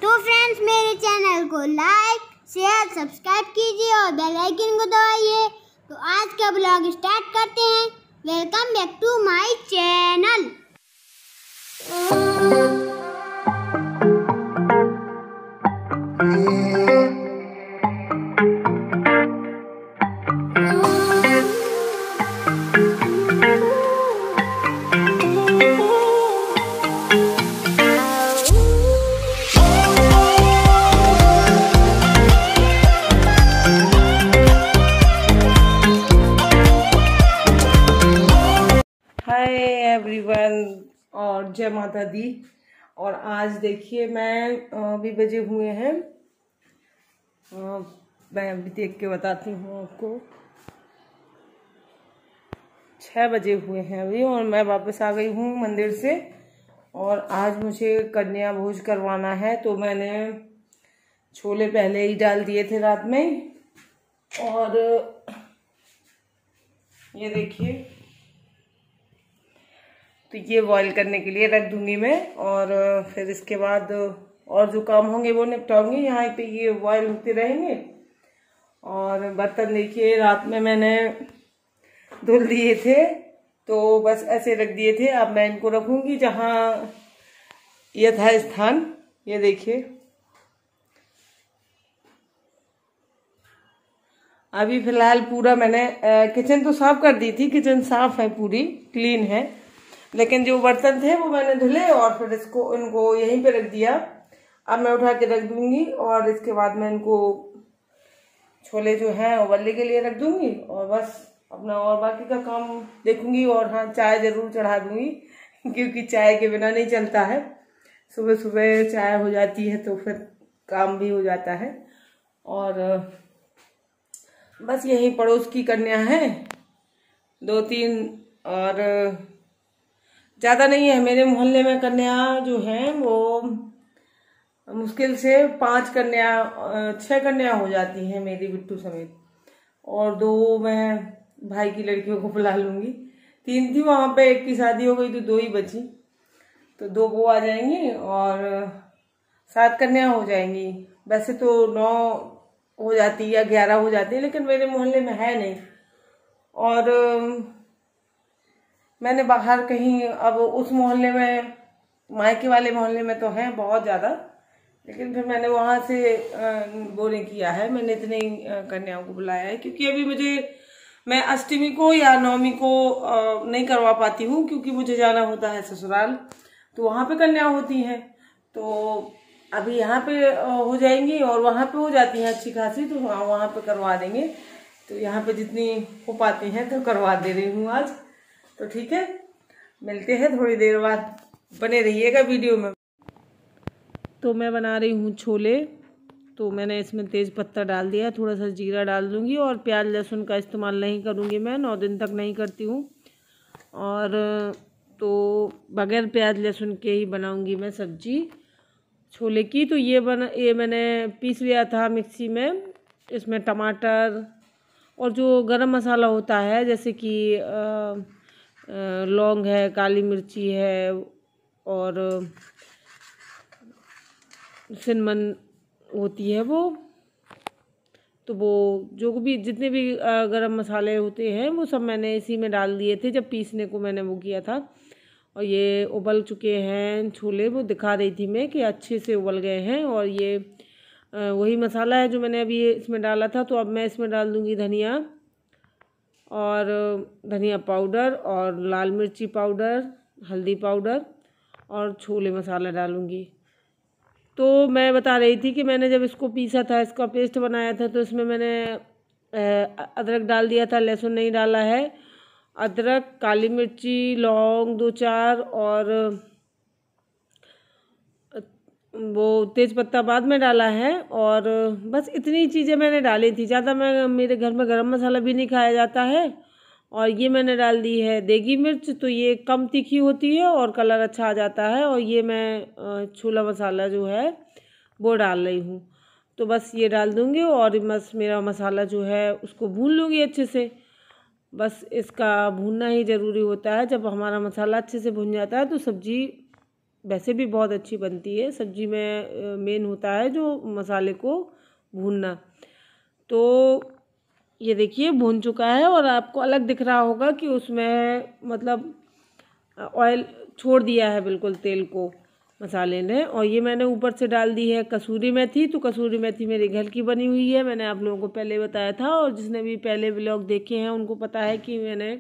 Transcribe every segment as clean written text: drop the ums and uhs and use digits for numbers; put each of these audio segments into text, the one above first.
तो फ्रेंड्स मेरे चैनल को लाइक शेयर सब्सक्राइब कीजिए और बेल आइकन को दबाइए। तो आज का ब्लॉग स्टार्ट करते हैं। Welcome back to my channel. Hi everyone और जय माता दी। और आज देखिए मैं अभी बजे हुए हैं, मैं अभी देख के बताती हूँ आपको। 6 बजे हुए हैं अभी और मैं वापस आ गई हूँ मंदिर से। और आज मुझे कन्या भोज करवाना है, तो मैंने छोले पहले ही डाल दिए थे रात में। और ये देखिए, तो ये बॉईल करने के लिए रख दूंगी मैं। और फिर इसके बाद और जो काम होंगे वो निपटाऊंगी। यहाँ पे ये बॉईल होते रहेंगे। और बर्तन देखिए रात में मैंने धुल दिए थे, तो बस ऐसे रख दिए थे। अब मैं इनको रखूंगी जहाँ यथा स्थान। ये देखिए, अभी फिलहाल पूरा मैंने किचन तो साफ कर दी थी। किचन साफ है, पूरी क्लीन है, लेकिन जो बर्तन थे वो मैंने धुले और फिर इनको यहीं पे रख दिया। अब मैं उठा के रख दूंगी और इसके बाद मैं इनको छोले जो हैं उबलने के लिए रख दूंगी और बस अपना और बाकी का काम देखूंगी। और हाँ, चाय जरूर चढ़ा दूंगी क्योंकि चाय के बिना नहीं चलता है। सुबह सुबह चाय हो जाती है तो फिर काम भी हो जाता है। और बस यही पड़ोस की कन्या है 2-3, और ज़्यादा नहीं है। मेरे मोहल्ले में कन्या जो हैं वो मुश्किल से 6 कन्या हो जाती हैं मेरी बिट्टू समेत। और 2 मैं भाई की लड़कियों को बुला लूंगी। 3 थी वहां पे, एक की शादी हो गई तो 2 ही बची। तो 2 वो आ जाएंगी और 7 कन्या हो जाएंगी। वैसे तो 9 हो जाती या 11 हो जाती है, लेकिन मेरे मोहल्ले में है नहीं। और मैंने बाहर कहीं, अब उस मोहल्ले में, मायके वाले मोहल्ले में तो हैं बहुत ज़्यादा, लेकिन फिर मैंने वहाँ से वो नहीं किया है। मैंने इतने कन्याओं को बुलाया है क्योंकि अभी मैं अष्टमी को या नवमी को नहीं करवा पाती हूँ, क्योंकि मुझे जाना होता है ससुराल, तो वहाँ पे कन्या होती हैं। तो अभी यहाँ पे हो जाएंगी और वहाँ पे हो जाती हैं अच्छी खासी, तो वहाँ पे करवा देंगे। तो यहाँ पे जितनी हो पाती हैं तो करवा दे रही हूँ आज। तो ठीक है, मिलते हैं थोड़ी देर बाद, बने रहिएगा वीडियो में। तो मैं बना रही हूँ छोले। तो मैंने इसमें तेज पत्ता डाल दिया, थोड़ा सा जीरा डाल दूँगी। और प्याज लहसुन का इस्तेमाल नहीं करूँगी, मैं 9 दिन तक नहीं करती हूँ। और तो बगैर प्याज लहसुन के ही बनाऊँगी मैं सब्जी छोले की। तो ये मैंने पीस लिया था मिक्सी में। इसमें टमाटर और जो गरम मसाला होता है, जैसे कि लौंग है, काली मिर्ची है और सिनमन होती है वो, तो वो जो भी जितने भी गरम मसाले होते हैं वो सब मैंने इसी में डाल दिए थे जब पीसने को मैंने वो किया था। और ये उबल चुके हैं छोले, वो दिखा रही थी मैं कि अच्छे से उबल गए हैं। और ये वही मसाला है जो मैंने अभी इसमें डाला था। तो अब मैं इसमें डाल दूँगी धनिया और धनिया पाउडर और लाल मिर्ची पाउडर, हल्दी पाउडर और छोले मसाला डालूँगी। तो मैं बता रही थी कि मैंने जब इसको पीसा था, इसका पेस्ट बनाया था, तो इसमें मैंने अदरक डाल दिया था, लहसुन नहीं डाला है। अदरक, काली मिर्ची, लौंग 2-4 और वो तेज पत्ता बाद में डाला है। और बस इतनी चीज़ें मैंने डाली थी, ज़्यादा मेरे घर में गरम मसाला भी नहीं खाया जाता है। और ये मैंने डाल दी है देगी मिर्च, तो ये कम तीखी होती है और कलर अच्छा आ जाता है। और ये मैं छोला मसाला जो है वो डाल रही हूँ। तो बस ये डाल दूँगी और बस मेरा मसाला जो है उसको भून लूँगी अच्छे से। बस इसका भूनना ही ज़रूरी होता है। जब हमारा मसाला अच्छे से भुन जाता है तो सब्ज़ी वैसे भी बहुत अच्छी बनती है। सब्जी में मेन होता है जो मसाले को भूनना। तो ये देखिए भून चुका है और आपको अलग दिख रहा होगा कि उसमें मतलब ऑयल छोड़ दिया है बिल्कुल तेल को मसाले ने। और ये मैंने ऊपर से डाल दी है कसूरी मेथी। तो कसूरी मेथी मेरे घर की बनी हुई है, मैंने आप लोगों को पहले बताया था, और जिसने भी पहले व्लॉग देखे हैं उनको पता है कि मैंने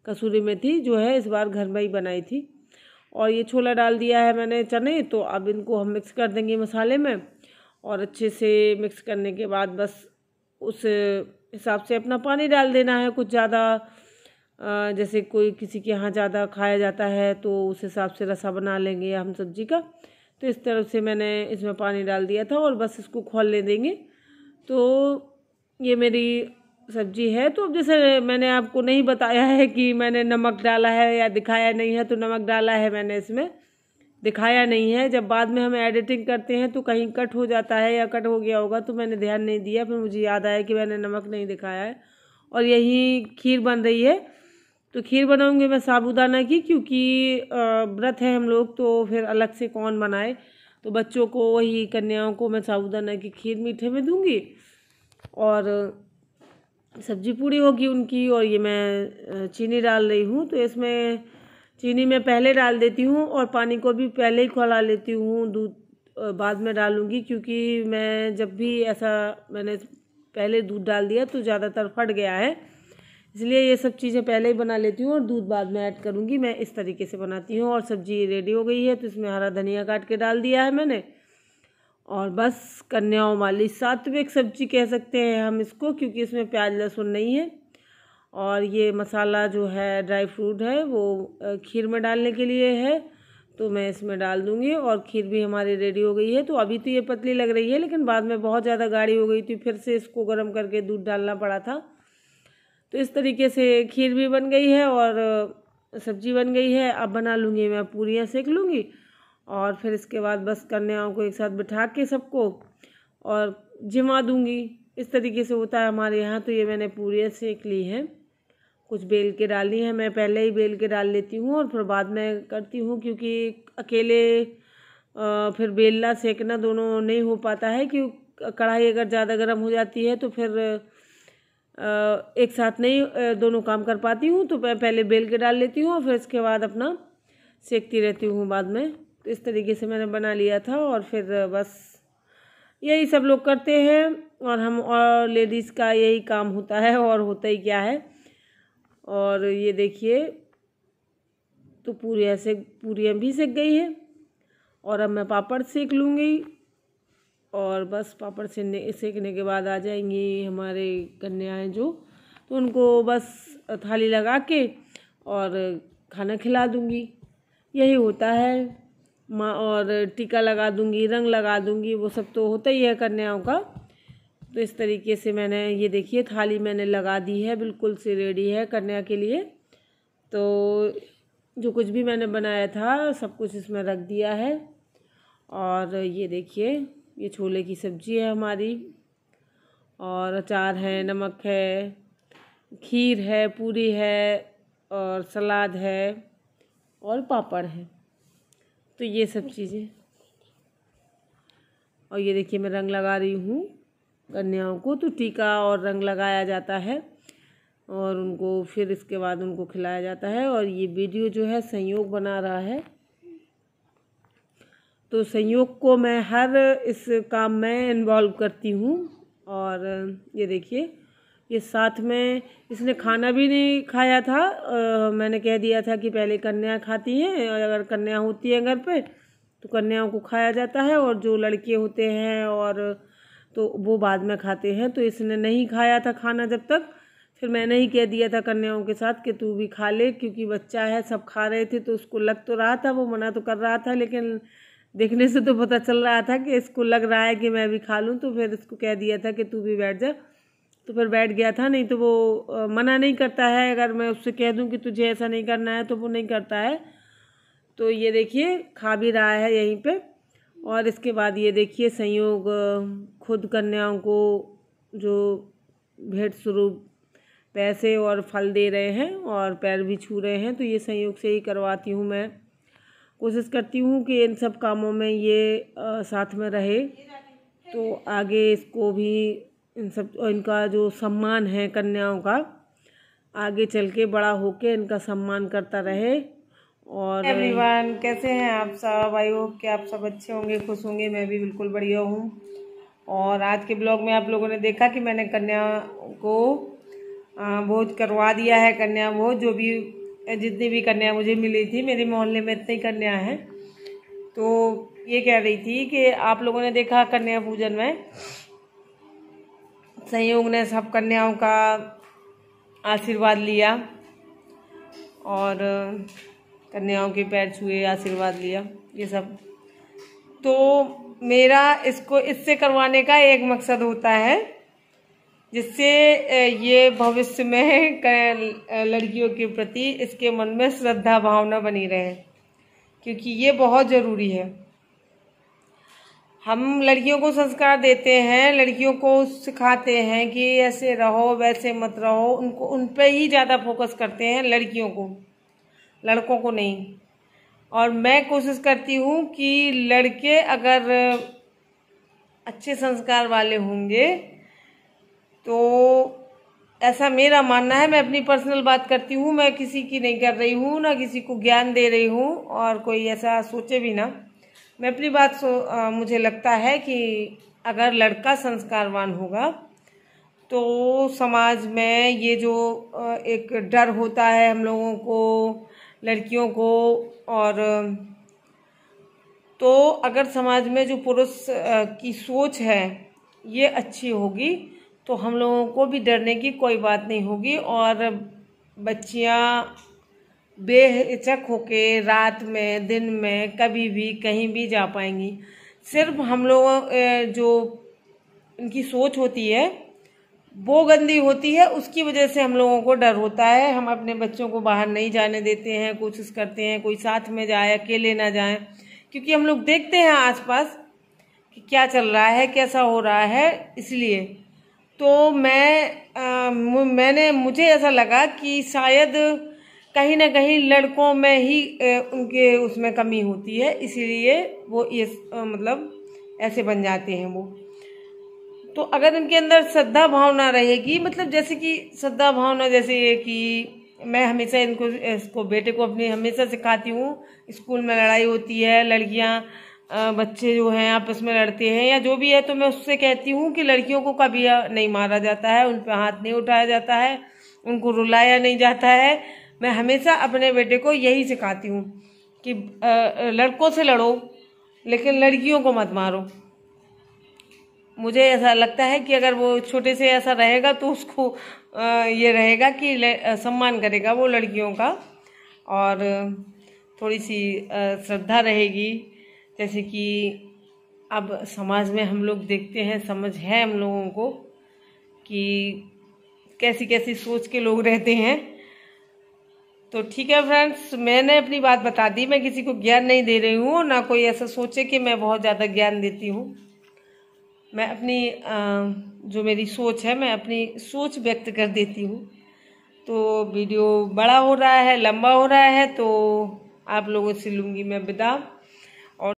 कसूरी मेथी जो है इस बार घर में ही बनाई थी। और ये छोला डाल दिया है मैंने चने। तो अब इनको हम मिक्स कर देंगे मसाले में, और अच्छे से मिक्स करने के बाद बस उस हिसाब से अपना पानी डाल देना है। कुछ ज़्यादा जैसे कोई किसी के यहाँ ज़्यादा खाया जाता है तो उस हिसाब से रसा बना लेंगे हम सब्जी का। तो इस तरह से मैंने इसमें पानी डाल दिया था और बस इसको खौलने देंगे। तो ये मेरी सब्जी है। तो अब जैसे मैंने आपको नहीं बताया है कि मैंने नमक डाला है या दिखाया नहीं है, तो नमक डाला है मैंने, इसमें दिखाया नहीं है। जब बाद में हम एडिटिंग करते हैं तो कहीं कट हो जाता है या कट हो गया होगा तो मैंने ध्यान नहीं दिया, फिर मुझे याद आया कि मैंने नमक नहीं दिखाया है। और यही खीर बन रही है। तो खीर बनाऊंगी मैं साबूदाना की, क्योंकि व्रत है हम लोग, तो फिर अलग से कौन बनाए। तो बच्चों को, वही कन्याओं को मैं साबूदाना की खीर मीठे में दूंगी और सब्जी पूरी होगी उनकी। और ये मैं चीनी डाल रही हूँ। तो इसमें चीनी मैं पहले डाल देती हूँ और पानी को भी पहले ही खौला लेती हूँ, दूध बाद में डालूँगी, क्योंकि मैं जब भी ऐसा मैंने पहले दूध डाल दिया तो ज़्यादातर फट गया है, इसलिए ये सब चीज़ें पहले ही बना लेती हूँ और दूध बाद में ऐड करूँगी। मैं इस तरीके से बनाती हूँ। और सब्जी रेडी हो गई है तो इसमें हरा धनिया काट के डाल दिया है मैंने। और बस कन्याओं वाली सात्विक सब्जी कह सकते हैं हम इसको, क्योंकि इसमें प्याज लहसुन नहीं है। और ये मसाला जो है ड्राई फ्रूट है वो खीर में डालने के लिए है, तो मैं इसमें डाल दूँगी। और खीर भी हमारी रेडी हो गई है। तो अभी तो ये पतली लग रही है, लेकिन बाद में बहुत ज़्यादा गाढ़ी हो गई थी, फिर से इसको गर्म करके दूध डालना पड़ा था। तो इस तरीके से खीर भी बन गई है और सब्जी बन गई है। अब बना लूँगी मैं पूरियाँ, सेक लूँगी और फिर इसके बाद बस कन्याओं को एक साथ बिठा के सबको और जिमा दूँगी। इस तरीके से होता है हमारे यहाँ। तो ये मैंने पूरियाँ सेक ली हैं, कुछ बेल के डालनी है। मैं पहले ही बेल के डाल लेती हूँ और फिर बाद में करती हूँ, क्योंकि अकेले फिर बेलना सेकना दोनों नहीं हो पाता है। क्योंकि कढ़ाई अगर ज़्यादा गर्म हो जाती है तो फिर एक साथ नहीं दोनों काम कर पाती हूँ। तो मैं पहले बेल के डाल लेती हूँ और फिर इसके बाद अपना सेकती रहती हूँ बाद में। तो इस तरीके से मैंने बना लिया था। और फिर बस यही सब लोग करते हैं और हम और लेडीज़ का यही काम होता है, और होता ही क्या है। और ये देखिए तो पूरियाँ भी सेक गई है और अब मैं पापड़ सेक लूँगी। और बस पापड़ सेकने के बाद आ जाएंगी हमारे कन्याएं जो, तो उनको बस थाली लगा के और खाना खिला दूँगी। यही होता है माँ। और टीका लगा दूँगी, रंग लगा दूँगी, वो सब तो होता ही है कन्याओं का। तो इस तरीके से मैंने, ये देखिए थाली मैंने लगा दी है, बिल्कुल से रेडी है कन्या के लिए। तो जो कुछ भी मैंने बनाया था सब कुछ इसमें रख दिया है। और ये देखिए ये छोले की सब्ज़ी है हमारी, और अचार है, नमक है, खीर है, पूरी है, और सलाद है और पापड़ है। तो ये सब चीज़ें। और ये देखिए मैं रंग लगा रही हूँ कन्याओं को। तो टीका और रंग लगाया जाता है और उनको फिर इसके बाद उनको खिलाया जाता है। और ये वीडियो जो है संयोग बना रहा है, तो संयोग को मैं हर इस काम में इन्वॉल्व करती हूँ। और ये देखिए ये साथ में इसने खाना भी नहीं खाया था। मैंने कह दिया था कि पहले कन्या खाती हैं, और अगर कन्या होती है घर पे तो कन्याओं को खाया जाता है, और जो लड़के होते हैं और तो वो बाद में खाते हैं। तो इसने नहीं खाया था खाना जब तक। फिर मैंने ही कह दिया था कन्याओं के साथ कि तू भी खा ले, क्योंकि बच्चा है, सब खा रहे थे तो उसको लग तो रहा था, वो मना तो कर रहा था, लेकिन देखने से तो पता चल रहा था कि इसको लग रहा है कि मैं भी खा लूँ। तो फिर इसको कह दिया था कि तू भी बैठ जा, तो फिर बैठ गया था। नहीं तो वो मना नहीं करता है, अगर मैं उससे कह दूँ कि तुझे ऐसा नहीं करना है तो वो नहीं करता है। तो ये देखिए खा भी रहा है यहीं पे। और इसके बाद ये देखिए संयोग खुद कन्याओं को जो भेंट स्वरूप पैसे और फल दे रहे हैं और पैर भी छू रहे हैं। तो ये संयोग से ही करवाती हूँ मैं। कोशिश करती हूँ कि इन सब कामों में ये साथ में रहे, तो आगे इसको भी इनका जो सम्मान है कन्याओं का, आगे चल के बड़ा होके इनका सम्मान करता रहे। और एवरीवन, कैसे हैं आप सब? आई होप कि आप सब अच्छे होंगे, खुश होंगे। मैं भी बिल्कुल बढ़िया हूँ। और आज के ब्लॉग में आप लोगों ने देखा कि मैंने कन्या को भोज करवा दिया है। कन्या भोज, जो भी जितनी भी कन्या मुझे मिली थी, मेरे मोहल्ले में इतनी कन्या है, तो ये कह रही थी कि आप लोगों ने देखा कन्या पूजन में संयोग ने सब कन्याओं का आशीर्वाद लिया और कन्याओं के पैर छुए, आशीर्वाद लिया, ये सब। तो मेरा इससे करवाने का एक मकसद होता है, जिससे ये भविष्य में लड़कियों के प्रति इसके मन में श्रद्धा भावना बनी रहे, क्योंकि ये बहुत ज़रूरी है। हम लड़कियों को संस्कार देते हैं, लड़कियों को सिखाते हैं कि ऐसे रहो, वैसे मत रहो, उन पे ही ज़्यादा फोकस करते हैं, लड़कियों को, लड़कों को नहीं। और मैं कोशिश करती हूँ कि लड़के अगर अच्छे संस्कार वाले होंगे, तो ऐसा मेरा मानना है, मैं अपनी पर्सनल बात करती हूँ, मैं किसी की नहीं कर रही हूँ, ना किसी को ज्ञान दे रही हूँ, और कोई ऐसा सोचे भी ना। मैं अपनी बात मुझे लगता है कि अगर लड़का संस्कारवान होगा तो समाज में ये जो एक डर होता है हम लोगों को, लड़कियों को, और तो अगर समाज में जो पुरुष की सोच है ये अच्छी होगी, तो हम लोगों को भी डरने की कोई बात नहीं होगी, और बच्चियां बेहिचक होके रात में, दिन में, कभी भी कहीं भी जा पाएंगी। सिर्फ हम लोग जो इनकी सोच होती है वो गंदी होती है, उसकी वजह से हम लोगों को डर होता है। हम अपने बच्चों को बाहर नहीं जाने देते हैं, कोशिश करते हैं कोई साथ में जाए, अकेले ना जाए, क्योंकि हम लोग देखते हैं आसपास कि क्या चल रहा है, कैसा हो रहा है। इसलिए तो मुझे ऐसा लगा कि शायद कहीं ना कहीं लड़कों में ही उनके उसमें कमी होती है, इसीलिए वो ये मतलब ऐसे बन जाते हैं वो। तो अगर इनके अंदर श्रद्धा भावना रहेगी, मतलब जैसे कि श्रद्धा भावना, जैसे कि मैं हमेशा इसको बेटे को अपने हमेशा सिखाती हूँ। स्कूल में लड़ाई होती है, लड़कियाँ बच्चे जो हैं आपस में लड़ते हैं या जो भी है, तो मैं उससे कहती हूँ कि लड़कियों को कभी नहीं मारा जाता है, उन पर हाथ नहीं उठाया जाता है, उनको रुलाया नहीं जाता है। मैं हमेशा अपने बेटे को यही सिखाती हूँ कि लड़कों से लड़ो लेकिन लड़कियों को मत मारो। मुझे ऐसा लगता है कि अगर वो छोटे से ऐसा रहेगा तो उसको ये रहेगा कि सम्मान करेगा वो लड़कियों का, और थोड़ी सी श्रद्धा रहेगी। जैसे कि अब समाज में हम लोग देखते हैं, समझ है हम लोगों को कि कैसी कैसी सोच के लोग रहते हैं। तो ठीक है फ्रेंड्स, मैंने अपनी बात बता दी, मैं किसी को ज्ञान नहीं दे रही हूँ, ना कोई ऐसा सोचे कि मैं बहुत ज़्यादा ज्ञान देती हूँ। मैं अपनी जो मेरी सोच है, मैं अपनी सोच व्यक्त कर देती हूँ। तो वीडियो बड़ा हो रहा है, लंबा हो रहा है, तो आप लोगों से लूँगी मैं विदा।